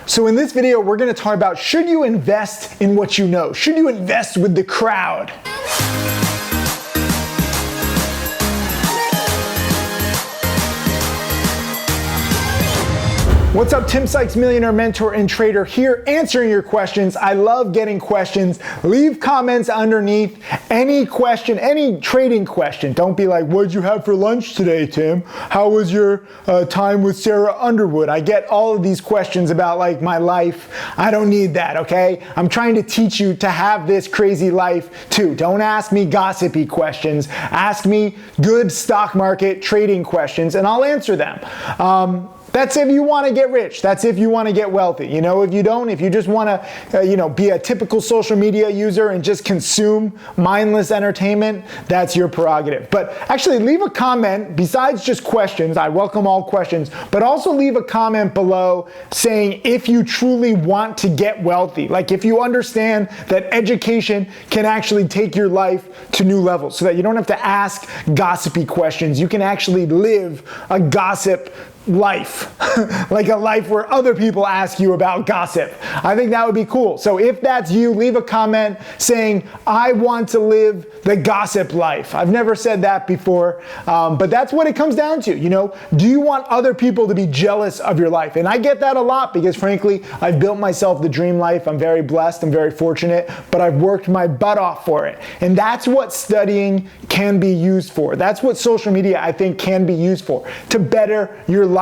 So in this video, we're going to talk about, should you invest in what you know? Should you invest with the crowd? What's up, Tim Sykes, millionaire mentor and trader here, answering your questions. I love getting questions. Leave comments underneath any question, any trading question. Don't be like, what'd you have for lunch today, Tim? How was your time with Sarah Underwood? I get all of these questions about like my life. I don't need that, okay? I'm trying to teach you to have this crazy life too. Don't ask me gossipy questions. Ask me good stock market trading questions and I'll answer them. That's if you want to get rich. That's if you want to get wealthy. You know, if you don't, if you just want to, be a typical social media user and just consume mindless entertainment, that's your prerogative. But actually leave a comment besides just questions. I welcome all questions, but also leave a comment below saying if you truly want to get wealthy, like if you understand that education can actually take your life to new levels so that you don't have to ask gossipy questions. You can actually live a gossip life, like a life where other people ask you about gossip. I think that would be cool. So if that's you, leave a comment saying, I want to live the gossip life. I've never said that before, but that's what it comes down to. Do you want other people to be jealous of your life? And I get that a lot because frankly, I've built myself the dream life. I'm very blessed, I'm very fortunate, but I've worked my butt off for it. And that's what studying can be used for. That's what social media, I think, can be used for, to better your life.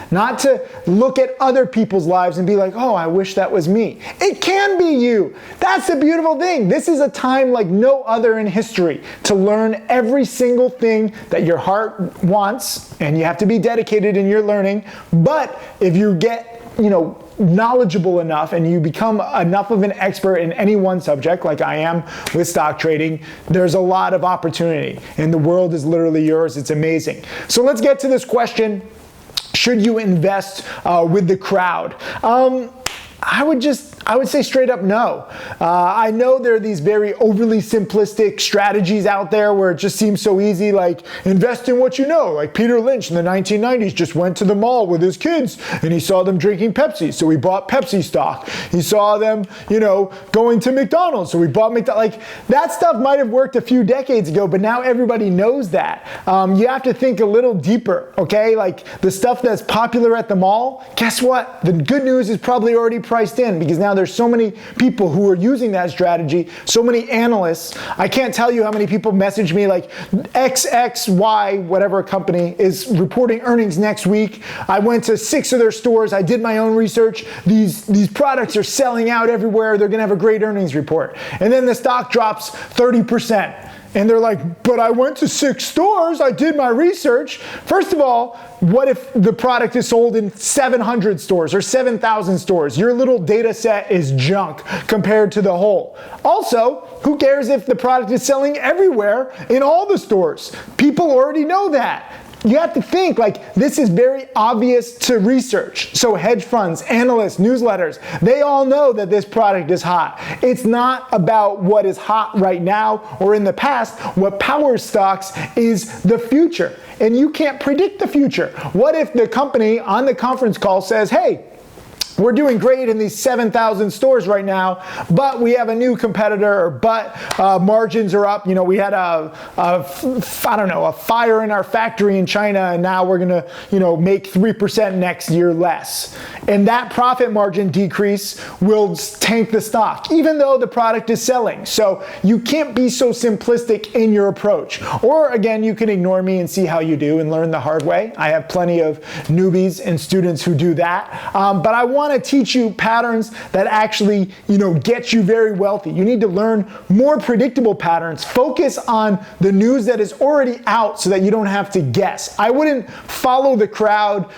Not to look at other people's lives and be like, oh, I wish that was me. It can be you. That's the beautiful thing. This is a time like no other in history to learn every single thing that your heart wants, and you have to be dedicated in your learning. But if you get, knowledgeable enough and you become enough of an expert in any one subject, like I am with stock trading, there's a lot of opportunity and the world is literally yours. It's amazing. So let's get to this question. Should you invest with the crowd? I would say straight up no. I know there are these very overly simplistic strategies out there where it just seems so easy, like invest in what you know. Like Peter Lynch in the 1990s just went to the mall with his kids and he saw them drinking Pepsi, so he bought Pepsi stock. He saw them, going to McDonald's, so he bought McDonald's. Like that stuff might have worked a few decades ago, but now everybody knows that. You have to think a little deeper, okay? Like the stuff that's popular at the mall, guess what? The good news is probably already priced in because now there's so many people who are using that strategy, so many analysts. I can't tell you how many people message me like XXY, whatever company, is reporting earnings next week. I went to 6 of their stores. I did my own research. These products are selling out everywhere. They're going to have a great earnings report. And then the stock drops 30%. And they're like, but I went to 6 stores, I did my research. First of all, what if the product is sold in 700 stores or 7,000 stores? Your little data set is junk compared to the whole. Also, who cares if the product is selling everywhere in all the stores? People already know that. You have to think like this is very obvious to research. So hedge funds, analysts, newsletters, they all know that this product is hot. It's not about what is hot right now or in the past. What powers stocks is the future. And you can't predict the future. What if the company on the conference call says, hey, we're doing great in these 7,000 stores right now, but we have a new competitor, but margins are up. We had a fire in our factory in China, and now we're gonna, make 3% next year less. And that profit margin decrease will tank the stock, even though the product is selling. So you can't be so simplistic in your approach. Or again, you can ignore me and see how you do and learn the hard way. I have plenty of newbies and students who do that. But I want to teach you patterns that actually, get you very wealthy. You need to learn more predictable patterns. Focus on the news that is already out so that you don't have to guess. I wouldn't follow the crowd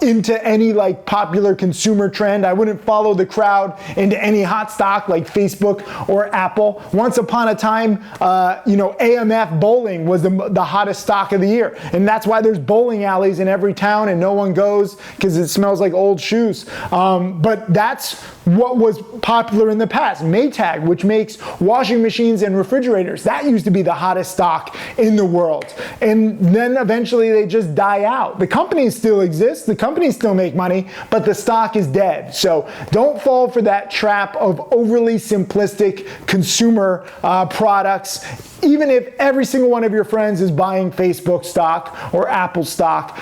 into any like popular consumer trend. I wouldn't follow the crowd into any hot stock like Facebook or Apple. Once upon a time, AMF bowling was the hottest stock of the year. And that's why there's bowling alleys in every town and no one goes because it smells like old shoes. But that's what was popular in the past. Maytag, which makes washing machines and refrigerators, that used to be the hottest stock in the world. And then eventually they just die out. The companies still exist, the companies still make money, but the stock is dead. So don't fall for that trap of overly simplistic consumer products. Even if every single one of your friends is buying Facebook stock or Apple stock,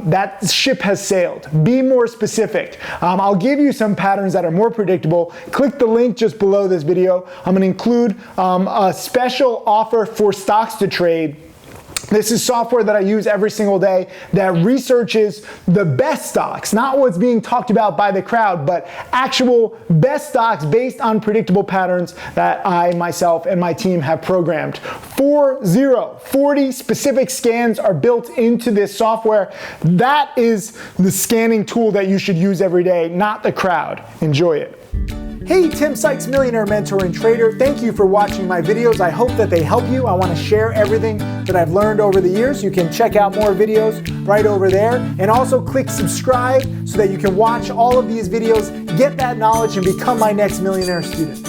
that ship has sailed. Be more specific. I'll give you some patterns that are more predictable. Click the link just below this video. I'm going to include a special offer for stocks to trade. This is software that I use every single day that researches the best stocks, not what's being talked about by the crowd, but actual best stocks based on predictable patterns that I, myself, and my team have programmed. 40 specific scans are built into this software. That is the scanning tool that you should use every day, not the crowd. Enjoy it. Hey, Tim Sykes, millionaire mentor and trader. Thank you for watching my videos. I hope that they help you. I want to share everything that I've learned over the years. You can check out more videos right over there. And also click subscribe so that you can watch all of these videos, get that knowledge, and become my next millionaire student.